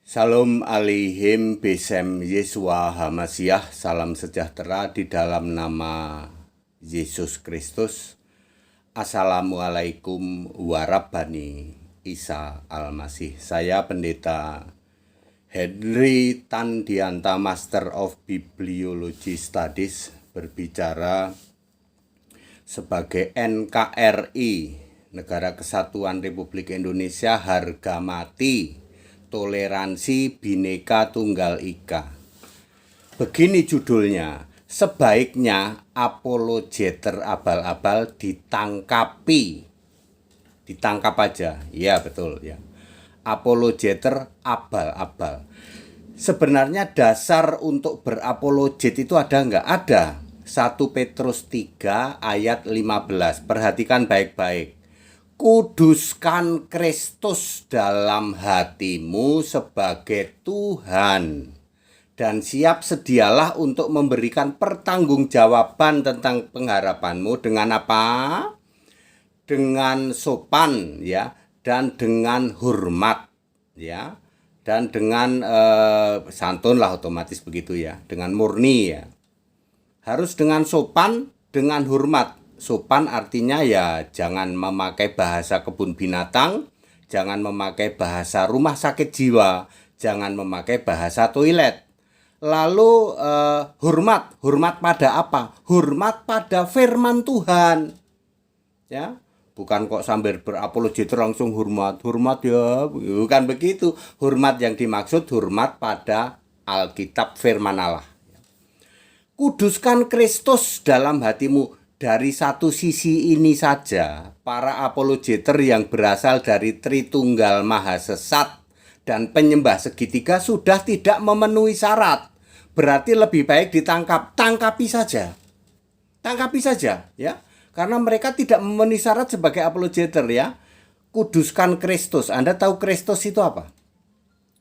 Shalom alaihim besem Yesua Hamasiah. Salam sejahtera di dalam nama Yesus Kristus. Assalamualaikum warahmatullahi Isa Al-Masih. Saya Pendeta Henry Tandianta, Master of Bibliology Studies, berbicara sebagai NKRI, Negara Kesatuan Republik Indonesia, harga mati, toleransi, Bhinneka Tunggal Ika. Begini judulnya, sebaiknya apologeter abal-abal ditangkapi. Ditangkap aja, ya betul ya. Apologeter abal-abal. Sebenarnya dasar untuk berapologet itu ada nggak? Ada. 1 Petrus 3 ayat 15. Perhatikan baik-baik. Kuduskan Kristus dalam hatimu sebagai Tuhan, dan siap sedialah untuk memberikan pertanggungjawaban tentang pengharapanmu dengan apa? Dengan sopan ya, dan dengan hormat ya, dan dengan santun lah, otomatis begitu ya, dengan murni ya. Harus dengan sopan, dengan hormat. Sopan artinya ya jangan memakai bahasa kebun binatang, jangan memakai bahasa rumah sakit jiwa, jangan memakai bahasa toilet. Lalu hormat pada apa? Hormat pada firman Tuhan. Ya, bukan kok sambil berapologet langsung hormat ya, bukan begitu. Hormat yang dimaksud hormat pada Alkitab firman Allah. Kuduskan Kristus dalam hatimu. Dari satu sisi ini saja, para apologeter yang berasal dari Tritunggal Maha Sesat dan penyembah segitiga sudah tidak memenuhi syarat. Berarti lebih baik ditangkap. Tangkapi saja ya. Karena mereka tidak memenuhi syarat sebagai apologeter ya. Kuduskan Kristus. Anda tahu Kristus itu apa?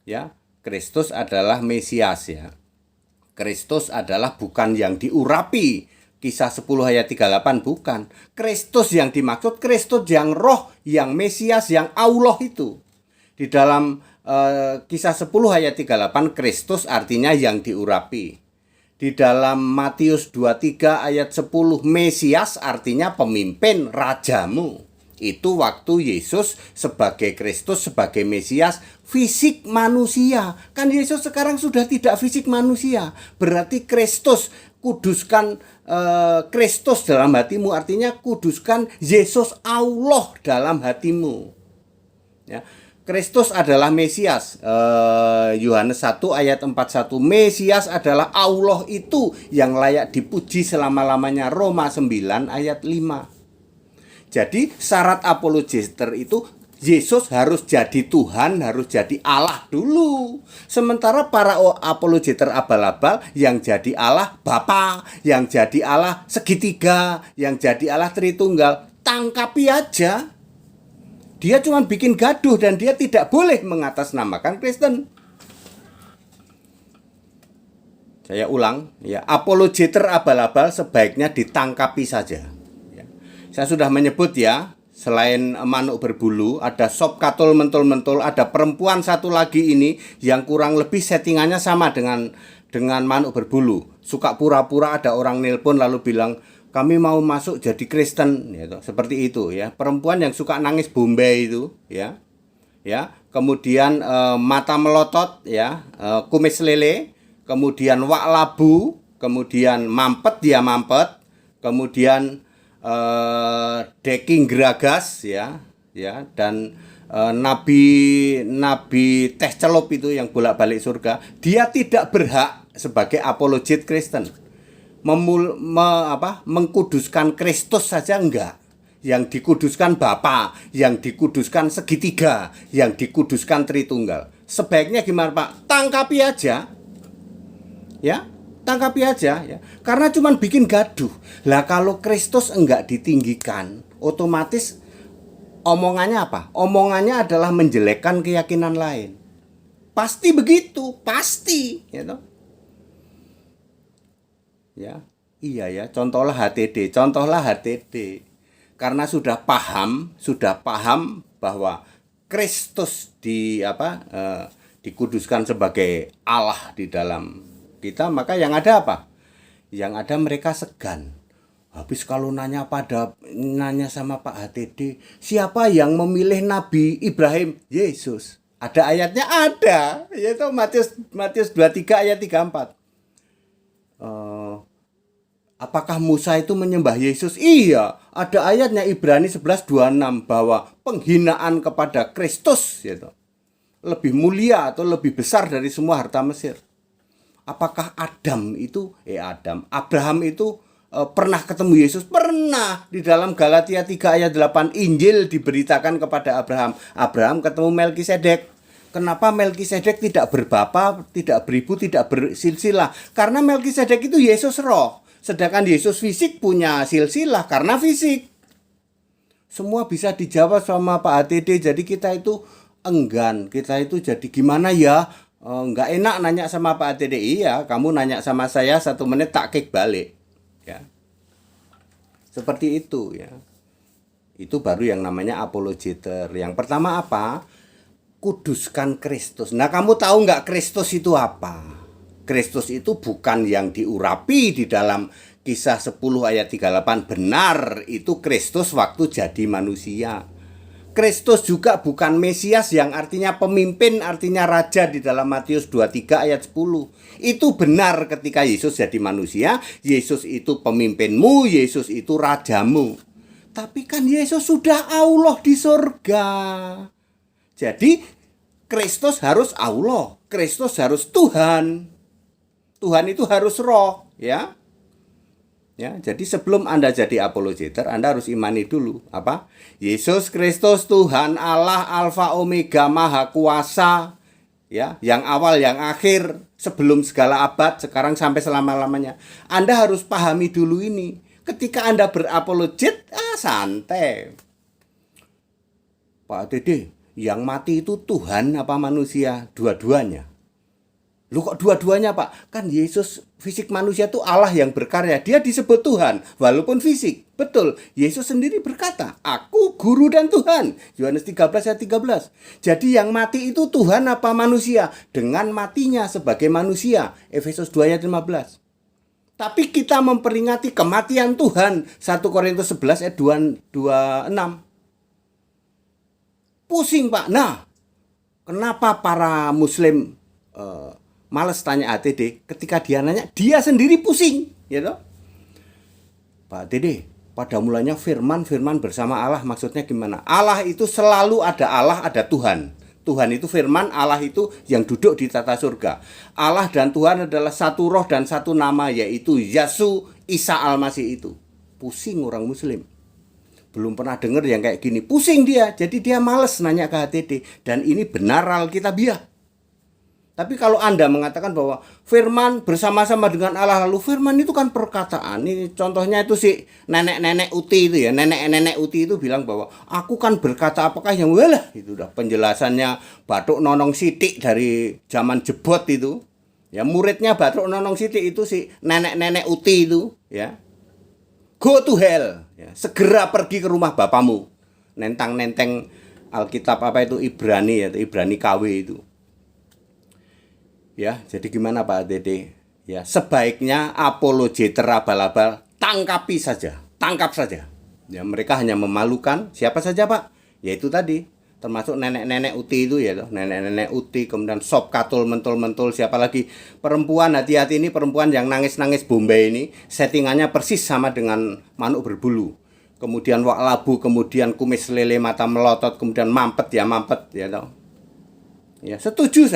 Ya, Kristus adalah Mesias ya. Kristus adalah bukan yang diurapi. Kisah 10 ayat 38 bukan. Kristus yang dimaksud, Kristus yang roh, yang Mesias, yang Allah itu. Di dalam kisah 10 ayat 38, Kristus artinya yang diurapi. Di dalam Matius 23 ayat 10, Mesias artinya pemimpin, rajamu. Itu waktu Yesus sebagai Kristus, sebagai Mesias, fisik manusia. Kan Yesus sekarang sudah tidak fisik manusia. Berarti Kristus, kuduskan Kristus dalam hatimu, artinya kuduskan Yesus Allah dalam hatimu ya. Kristus adalah Mesias, Yohanes 1 ayat 41. Mesias adalah Allah itu yang layak dipuji selama-lamanya, Roma 9 ayat 5. Jadi syarat apologeter itu Yesus harus jadi Tuhan, harus jadi Allah dulu. Sementara para apologeter abal-abal yang jadi Allah Bapa, yang jadi Allah segitiga, yang jadi Allah Tritunggal, tangkapi aja. Dia cuma bikin gaduh dan dia tidak boleh mengatasnamakan Kristen. Saya ulang ya, apologeter abal-abal sebaiknya ditangkapi saja ya. Saya sudah menyebut ya, selain manuk berbulu, ada sop katul mentul-mentul, ada perempuan satu lagi ini yang kurang lebih settingannya sama dengan manuk berbulu. Suka pura-pura ada orang nelpon lalu bilang, kami mau masuk jadi Kristen, gitu. Seperti itu ya. Perempuan yang suka nangis Bombay itu ya. Ya, kemudian mata melotot ya, kumis lele, kemudian wak labu, kemudian mampet, kemudian Deking Geragas ya dan nabi teh celup itu yang bolak-balik surga, dia tidak berhak sebagai apologet Kristen. Mengkuduskan Kristus saja enggak. Yang dikuduskan Bapa, yang dikuduskan segitiga, yang dikuduskan Tritunggal. Sebaiknya gimana Pak? Tangkapi aja. Ya. Tangkapi aja ya. Karena cuma bikin gaduh. Lah kalau Kristus enggak ditinggikan, otomatis omongannya apa? Omongannya adalah menjelekkan keyakinan lain. Pasti begitu, pasti gitu. Ya. Iya ya, contohlah HTD. Karena sudah paham bahwa Kristus dikuduskan sebagai Allah di dalam kita, maka yang ada apa? Yang ada mereka segan. Habis kalau nanya sama Pak HTD, siapa yang memilih Nabi Ibrahim? Yesus. Ada ayatnya? Ada. Yaitu Matius 23 ayat 34. Apakah Musa itu menyembah Yesus? Iya. Ada ayatnya Ibrani 11:26 bahwa penghinaan kepada Kristus gitu, lebih mulia atau lebih besar dari semua harta Mesir. Apakah Abraham itu pernah ketemu Yesus? Pernah. Di dalam Galatia 3 ayat 8 Injil diberitakan kepada Abraham. Abraham ketemu Melkisedek. Kenapa Melkisedek tidak berbapa, tidak beribu, tidak bersilsilah? Karena Melkisedek itu Yesus roh. Sedangkan Yesus fisik punya silsilah karena fisik. Semua bisa dijawab sama Pak HTD. Jadi kita itu enggan. Kita itu jadi gimana ya? Nggak enak nanya sama Pak HTD. Iya, kamu nanya sama saya 1 menit tak kick balik. Ya, seperti itu ya. Itu baru yang namanya apologeter. Yang pertama apa? Kuduskan Kristus. Nah, kamu tahu nggak Kristus itu apa? Kristus itu bukan yang diurapi di dalam Kisah 10 ayat 38. Benar, itu Kristus waktu jadi manusia. Kristus juga bukan Mesias yang artinya pemimpin, artinya raja di dalam Matius 23 ayat 10. Itu benar ketika Yesus jadi manusia, Yesus itu pemimpinmu, Yesus itu rajamu. Tapi kan Yesus sudah Allah di surga. Jadi Kristus harus Allah, Kristus harus Tuhan. Tuhan itu harus roh, ya. Ya, jadi sebelum Anda jadi apologeter, Anda harus imani dulu apa? Yesus Kristus Tuhan Allah Alfa Omega Maha Kuasa, ya, yang awal yang akhir, sebelum segala abad, sekarang sampai selama-lamanya. Anda harus pahami dulu ini. Ketika Anda berapologet, santai. Pak Dede, yang mati itu Tuhan apa manusia? Dua-duanya. Lu kok dua-duanya Pak? Kan Yesus fisik manusia itu Allah yang berkarya. Dia disebut Tuhan walaupun fisik. Betul, Yesus sendiri berkata, aku guru dan Tuhan. Yohanes 13 ayat 13. Jadi yang mati itu Tuhan apa manusia? Dengan matinya sebagai manusia. Efesus 2 ayat 15. Tapi kita memperingati kematian Tuhan. 1 Korintus 11 ayat 26. Pusing Pak. Nah, kenapa para muslim males tanya HTD? Ketika dia nanya, dia sendiri pusing, ya toh? Pak HTD, pada mulanya firman bersama Allah, maksudnya gimana? Allah itu selalu ada Allah, ada Tuhan. Tuhan itu firman, Allah itu yang duduk di tata surga. Allah dan Tuhan adalah satu roh dan satu nama, yaitu Yesus Isa Al-Masih itu. Pusing orang muslim. Belum pernah dengar yang kayak gini. Pusing dia, jadi dia males nanya ke HTD. Dan ini benar Alkitabiah. Tapi kalau Anda mengatakan bahwa firman bersama-sama dengan Allah, lalu firman itu kan perkataan. Ini contohnya itu si nenek-nenek Uti itu ya. Nenek-nenek Uti itu bilang bahwa aku kan berkata apakah yang walah. Itu udah penjelasannya Bathuk Nonong Sithik dari zaman jebot itu. Ya, muridnya Bathuk Nonong Sithik itu si nenek-nenek Uti itu ya. Go to hell. Ya, segera pergi ke rumah bapamu. Nentang-nenteng Alkitab apa itu Ibrani ya, Ibrani KW itu. Ya, jadi gimana Pak Dede? Ya, sebaiknya apologeter abal-abal tangkap saja. Ya, mereka hanya memalukan siapa saja Pak? Yaitu tadi, termasuk nenek-nenek Uti itu ya, nenek-nenek Uti, kemudian sop katul mentul-mentul, siapa lagi? Perempuan, hati-hati ini perempuan yang nangis-nangis Bombay ini, settingannya persis sama dengan manuk berbulu. Kemudian wak labu, kemudian kumis lele, mata melotot, kemudian mampet ya toh. Ya, setuju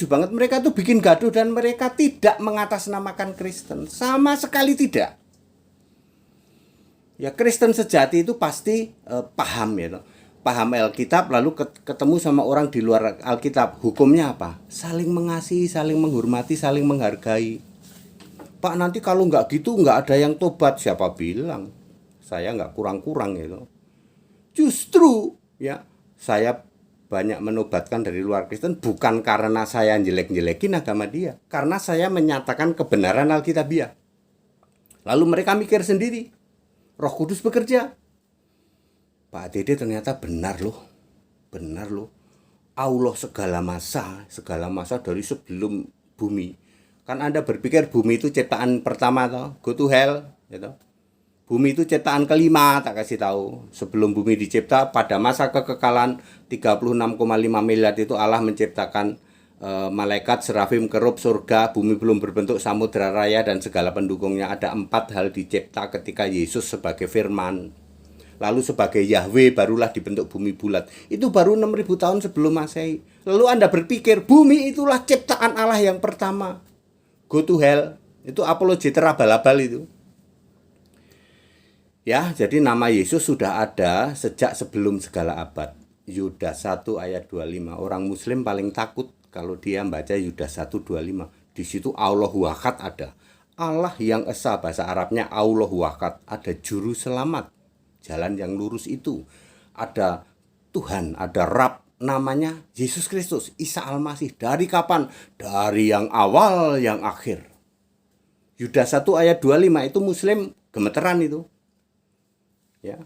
banget. Mereka tuh bikin gaduh dan mereka tidak mengatasnamakan Kristen. Sama sekali tidak. Ya, Kristen sejati itu pasti paham ya. Paham Alkitab lalu ketemu sama orang di luar Alkitab. Hukumnya apa? Saling mengasihi, saling menghormati, saling menghargai. Pak, nanti kalau nggak gitu nggak ada yang tobat. Siapa bilang? Saya nggak kurang-kurang gitu. Justru ya, saya banyak menobatkan dari luar Kristen bukan karena saya jelek-jelekin agama dia, karena saya menyatakan kebenaran Alkitabiah. Lalu mereka mikir sendiri, Roh Kudus bekerja. Pak Dede ternyata benar loh. Allah segala masa dari sebelum bumi. Kan Anda berpikir bumi itu ciptaan pertama toh, go to hell, gitu. Bumi itu ciptaan kelima, tak kasih tahu. Sebelum bumi dicipta, pada masa kekekalan 36,5 miliar itu Allah menciptakan malaikat, serafim, kerub, surga, bumi belum berbentuk, samudra raya, dan segala pendukungnya. Ada 4 hal dicipta ketika Yesus sebagai firman. Lalu sebagai Yahweh barulah dibentuk bumi bulat. Itu baru 6.000 tahun sebelum Masehi. Lalu Anda berpikir bumi itulah ciptaan Allah yang pertama. Go to hell. Itu apologeter abal-abal itu. Ya, jadi nama Yesus sudah ada sejak sebelum segala abad. Yudas 1 ayat 25. Orang muslim paling takut kalau dia membaca Yudas 1:25. Di situ Allahu Ahad ada. Allah yang esa, bahasa Arabnya Allahu Ahad. Ada juru selamat, jalan yang lurus itu. Ada Tuhan, ada Rab, namanya Yesus Kristus, Isa Al-Masih. Dari kapan? Dari yang awal, yang akhir. Yudas 1 ayat 25 itu muslim gemeteran itu. Ya,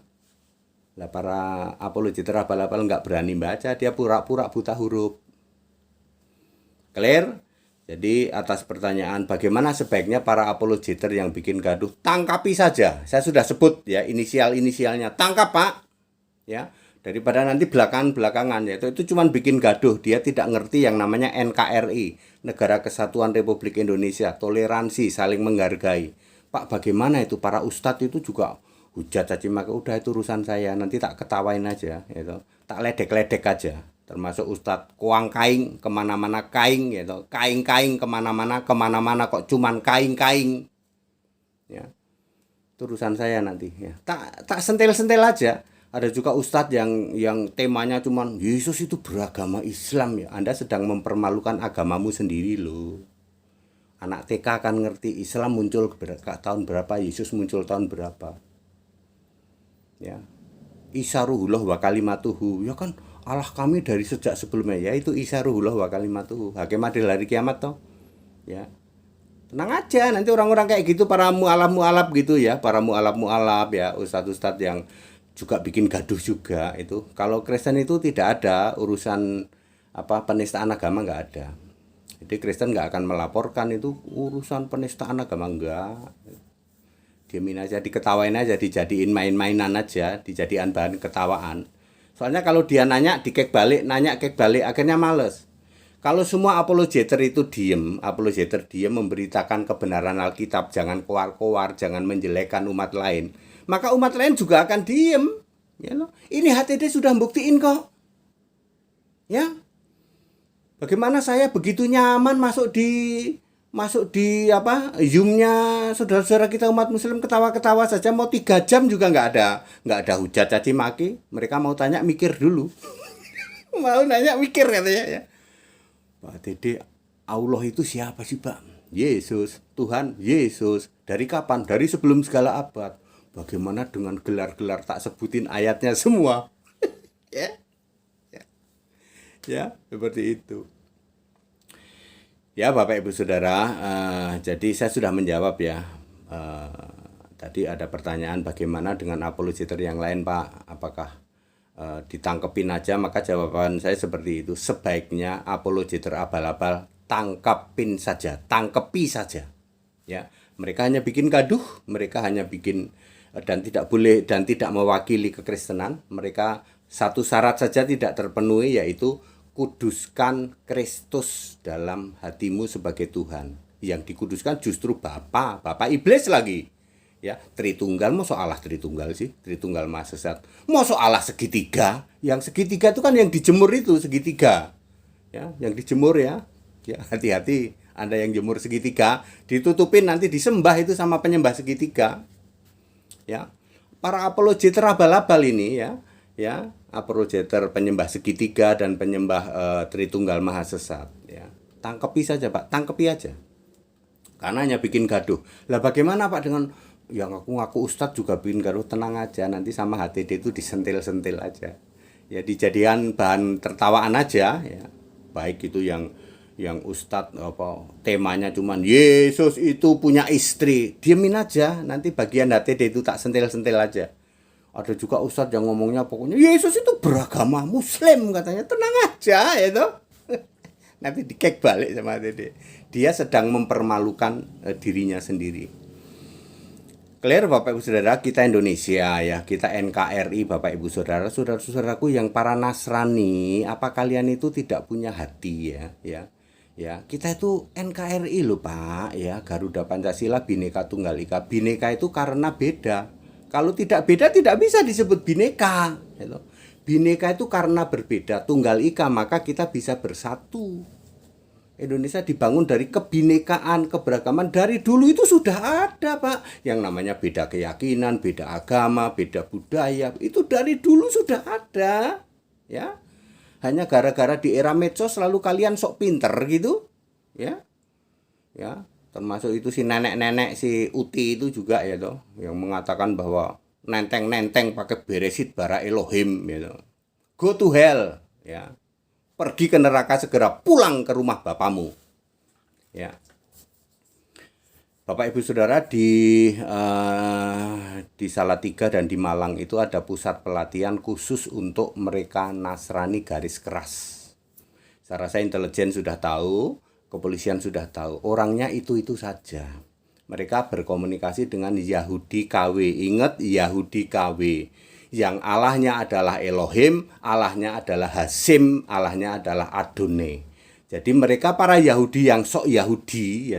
lah para apologeter abal-abal nggak berani baca, dia pura-pura buta huruf. Clear? Jadi atas pertanyaan bagaimana sebaiknya para apologeter yang bikin gaduh, tangkapi saja. Saya sudah sebut ya inisialnya, tangkap Pak. Ya, daripada nanti belakangan ya itu cuma bikin gaduh. Dia tidak ngerti yang namanya NKRI, Negara Kesatuan Republik Indonesia, toleransi, saling menghargai. Pak, bagaimana itu para ustadz itu juga hujat caci maki, udah itu urusan saya, nanti tak ketawain aja, gitu. Tak ledek-ledek aja. Termasuk Ustadz Koang Kaing, kemana-mana kaing, gitu. Kaing-kaing kemana-mana kok cuman kaing-kaing. Ya, itu urusan saya nanti. Ya. Tak sentil-sentil aja. Ada juga Ustadz yang temanya cuman Yesus itu beragama Islam ya. Anda sedang mempermalukan agamamu sendiri loh. Anak TK akan ngerti Islam muncul tahun berapa, Yesus muncul tahun berapa. Ya, Isa ruhullah wa kalimatuhu, ya kan Allah kami dari sejak sebelumnya, ya itu Isa ruhullah wa kalimatuhu, hakim adil hari kiamat toh. Ya, tenang aja, nanti orang-orang kayak gitu, para mu'alaf gitu ya, para mu'alaf ya, ustadz-ustadz yang juga bikin gaduh juga itu. Kalau Kristen itu tidak ada urusan penistaan agama, nggak ada. Jadi Kristen nggak akan melaporkan itu urusan penistaan agama, enggak. Diemin aja, diketawain aja, dijadiin main-mainan aja, dijadikan bahan ketawaan. Soalnya kalau dia nanya, dikek balik, akhirnya males. Kalau semua apologeter itu diem memberitakan kebenaran Alkitab, jangan koar-koar, jangan menjelekkan umat lain, maka umat lain juga akan diem. Ya loh. Ini HTD sudah buktiin kok. Ya, bagaimana saya begitu nyaman masuk di Zoom-nya saudara-saudara kita umat muslim, ketawa-ketawa saja, mau 3 jam juga nggak ada hujat caci maki. Mereka mau tanya mikir dulu. Mau nanya mikir katanya ya. Pak Dede, Allah itu siapa sih Pak? Yesus, Tuhan Yesus. Dari kapan? Dari sebelum segala abad. Bagaimana dengan gelar-gelar, tak sebutin ayatnya semua. Ya, seperti itu. Ya Bapak Ibu Saudara, jadi saya sudah menjawab ya. Tadi ada pertanyaan bagaimana dengan apologeter yang lain Pak, apakah ditangkepin aja? Maka jawaban saya seperti itu, sebaiknya apologeter abal-abal tangkepi saja. Ya, mereka hanya bikin gaduh, mereka hanya bikin dan tidak boleh dan tidak mewakili kekristenan. Mereka satu syarat saja tidak terpenuhi, yaitu kuduskan Kristus dalam hatimu sebagai Tuhan. Yang dikuduskan justru Bapa iblis lagi. Ya, Tritunggal, mau Allah Tritunggal sih, Tritunggal Maha Sesat. Mau Allah segitiga, yang segitiga itu kan yang dijemur itu segitiga. Ya, yang dijemur ya. Ya, hati-hati Anda yang jemur segitiga, ditutupin nanti disembah itu sama penyembah segitiga. Ya. Para apologeter abal-abal ini ya, apologeter penyembah segitiga dan penyembah Tritunggal Maha Sesat ya. Tangkepi saja Pak, tangkepi aja. Karena hanya bikin gaduh. Lah bagaimana Pak dengan yang ngaku ustadz juga bikin gaduh? Tenang aja, nanti sama HTD itu disentil-sentil aja. Ya dijadikan bahan tertawaan aja ya. Baik itu yang ustadz temanya cuman Yesus itu punya istri, diemin aja, nanti bagian HTD itu tak sentil-sentil aja. Ada juga ustadz yang ngomongnya pokoknya Yesus itu beragama Muslim katanya. Tenang aja ya toh. Nanti dikek balik sama Dede. Dia sedang mempermalukan dirinya sendiri. Clear Bapak Ibu Saudara, kita Indonesia ya, kita NKRI Bapak Ibu Saudara, saudara-saudaraku yang para Nasrani, apa kalian itu tidak punya hati ya, kita itu NKRI loh Pak ya, Garuda Pancasila Bhinneka Tunggal Ika. Bhinneka itu karena beda. Kalau tidak beda tidak bisa disebut bineka gitu. Bhinneka itu karena berbeda, Tunggal Ika maka kita bisa bersatu. Indonesia dibangun dari kebinekaan, keberagaman. Dari dulu itu sudah ada Pak. Yang namanya beda keyakinan, beda agama, beda budaya. Itu dari dulu sudah ada ya. Hanya gara-gara di era medsos lalu kalian sok pinter gitu ya. Ya, termasuk itu si nenek-nenek si Uti itu juga ya toh, yang mengatakan bahwa nenteng-nenteng pakai beresit bara Elohim gitu. Go to hell ya. Pergi ke neraka, segera pulang ke rumah bapamu. Ya. Bapak Ibu Saudara, di Salatiga dan di Malang itu ada pusat pelatihan khusus untuk mereka Nasrani garis keras. Saya rasa intelijen sudah tahu, kepolisian sudah tahu. Orangnya itu saja. Mereka berkomunikasi dengan Yahudi KW. Ingat Yahudi KW. Yang Allahnya adalah Elohim, Allahnya adalah Hasim, Allahnya adalah Adonai. Jadi mereka para Yahudi yang sok Yahudi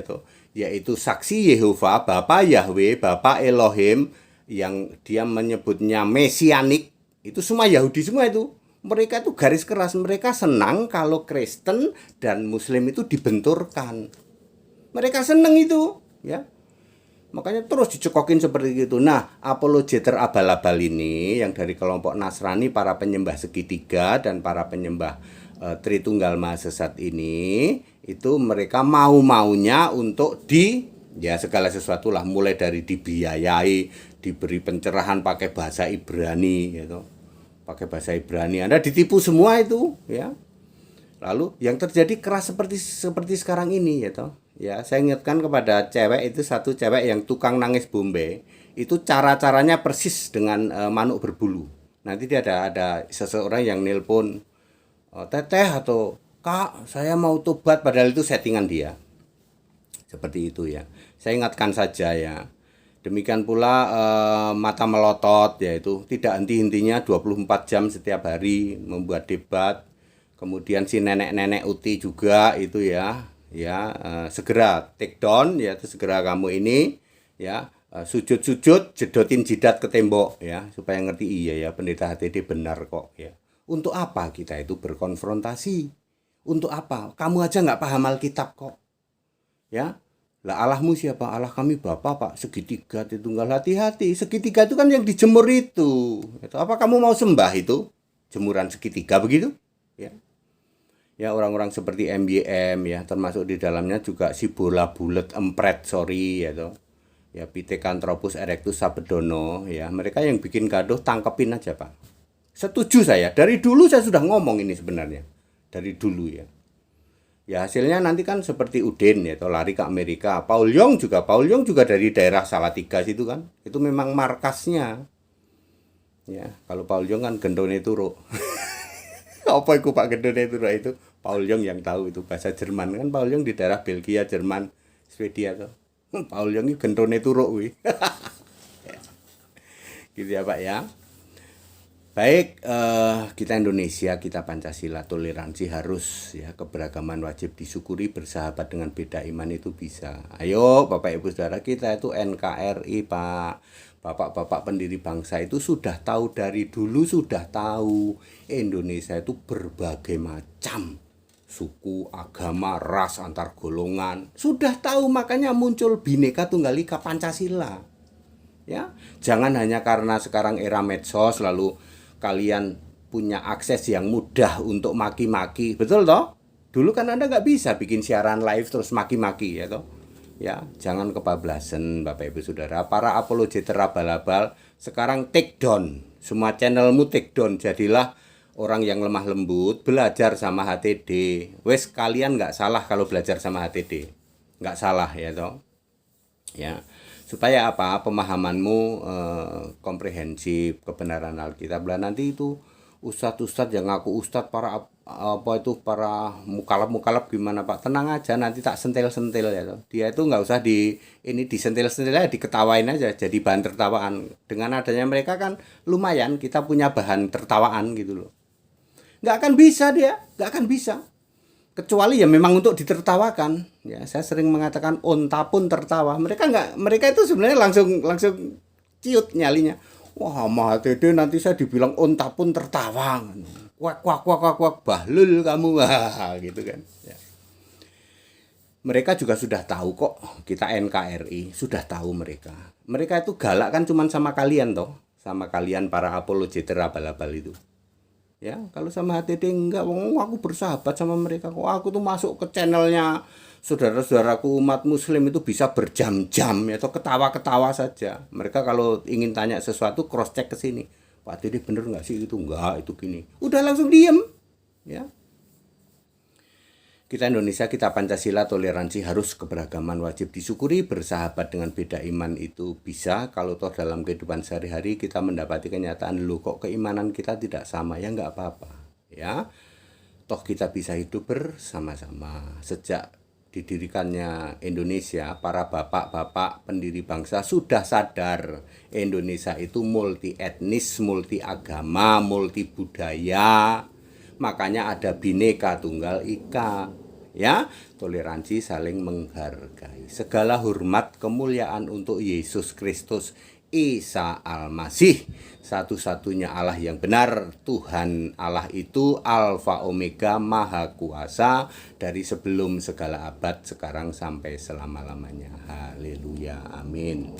yaitu saksi Yehova, Bapa Yahweh, Bapa Elohim, yang dia menyebutnya mesianik, itu semua Yahudi semua itu. Mereka itu garis keras, mereka senang kalau Kristen dan Muslim itu dibenturkan. Mereka senang itu ya. Makanya terus dicekokin seperti itu. Nah, apologeter abal-abal ini yang dari kelompok Nasrani, para penyembah segitiga dan para penyembah Tritunggal Maha Sesat ini, itu mereka mau-maunya untuk segala sesuatu lah, mulai dari dibiayai, diberi pencerahan pakai bahasa Ibrani gitu. Pakai bahasa Ibrani. Anda ditipu semua itu ya. Lalu yang terjadi keras seperti sekarang ini ya, saya ingatkan kepada satu cewek yang tukang nangis Bombay, itu cara-caranya persis dengan manuk berbulu. Nanti dia ada seseorang yang nelpon, teteh atau kak, saya mau tobat, padahal itu settingan dia. Seperti itu ya. Saya ingatkan saja ya. Demikian pula mata melotot, yaitu tidak henti-hentinya 24 jam setiap hari membuat debat. Kemudian si nenek-nenek Uti juga itu segera take down ya, segera kamu ini ya, sujud-sujud, jedotin jidat ke tembok ya, supaya ngerti iya ya pendeta HTD benar kok ya. Untuk apa kita itu berkonfrontasi? Untuk apa? Kamu aja nggak paham Alkitab kok ya. Lah Allahmu siapa? Allah kami Bapa Pak, segitiga Tritunggal. Hati-hati, segitiga itu kan yang dijemur itu. Apa kamu mau sembah itu? Jemuran segitiga begitu ya. Ya, orang-orang seperti MYM ya, termasuk di dalamnya juga si bola bulet empret ya, Pithecanthropus erectus sabedono ya. Mereka yang bikin gaduh tangkepin aja Pak. Setuju saya, dari dulu saya sudah ngomong ini sebenarnya, dari dulu ya. Ya hasilnya nanti kan seperti Udin ya, atau lari ke Amerika. Paul Yong juga dari daerah Salatiga situ kan, itu memang markasnya ya. Kalau Paul Yong kan gendone turu. Apa itu Pak gendone turu itu? Paul Yong yang tahu itu bahasa Jerman kan. Paul Yong di daerah Belgia, Jerman, Swedia tuh. Paul Yong itu gendone turu kuwi. Gitu ya Pak ya. Baik, kita Indonesia, kita Pancasila, toleransi harus ya, keberagaman wajib disyukuri, bersahabat dengan beda iman itu bisa. Ayo Bapak Ibu Saudara, kita itu NKRI Pak. Bapak-bapak pendiri bangsa itu sudah tahu, dari dulu sudah tahu Indonesia itu berbagai macam suku, agama, ras, antar golongan. Sudah tahu, makanya muncul Bhinneka Tunggal Ika Pancasila. Ya, jangan hanya karena sekarang era medsos lalu kalian punya akses yang mudah untuk maki-maki. Betul toh? Dulu kan Anda nggak bisa bikin siaran live terus maki-maki ya toh. Ya, jangan kebablasan Bapak Ibu Saudara. Para apologeter abal-abal sekarang take down. Semua channelmu take down. Jadilah orang yang lemah lembut, belajar sama HTD. Wes kalian nggak salah kalau belajar sama HTD. Nggak salah ya toh. Ya. supaya apa, pemahamanmu komprehensif kebenaran Alkitab. Lah nanti itu ustadz-ustadz yang ngaku ustadz, para mukalaf gimana Pak, tenang aja, nanti tak sentil-sentil ya toh. Dia itu nggak usah disentil-sentil aja, diketawain aja, jadi bahan tertawaan. Dengan adanya mereka kan lumayan kita punya bahan tertawaan gitu loh. Nggak akan bisa dia, nggak akan bisa, kecuali ya memang untuk ditertawakan ya. Saya sering mengatakan onta pun tertawa, mereka itu sebenarnya langsung ciut nyalinya. Wah, Mahatede nanti saya dibilang onta pun tertawa, kuak kuak kuak kuak kuak, bahlul kamu, wah gitu kan ya. Mereka juga sudah tahu kok, kita NKRI sudah tahu. Mereka itu galak kan cuman sama kalian toh, sama kalian para apologeter abal-abal itu. Ya, kalau sama HTD enggak, aku bersahabat sama mereka kok. Aku tuh masuk ke channelnya saudara-saudaraku umat muslim itu bisa berjam-jam ya, atau ketawa-ketawa saja. Mereka kalau ingin tanya sesuatu cross check ke sini. Pak HTD bener nggak sih itu? Enggak, itu gini. Udah langsung diem. Ya. Kita Indonesia, kita Pancasila, toleransi, harus keberagaman, wajib disyukuri. Bersahabat dengan beda iman itu bisa, kalau toh dalam kehidupan sehari-hari kita mendapati kenyataan, loh kok keimanan kita tidak sama, ya nggak apa-apa ya, toh kita bisa hidup bersama-sama. Sejak didirikannya Indonesia, para bapak-bapak pendiri bangsa sudah sadar Indonesia itu multi etnis, multi agama, multi budaya. Makanya ada Bhinneka Tunggal Ika ya, toleransi, saling menghargai. Segala hormat kemuliaan untuk Yesus Kristus Isa Al-Masih, satu-satunya Allah yang benar. Tuhan Allah itu Alfa Omega, Maha Kuasa, dari sebelum segala abad, sekarang sampai selama-lamanya. Haleluya, amin.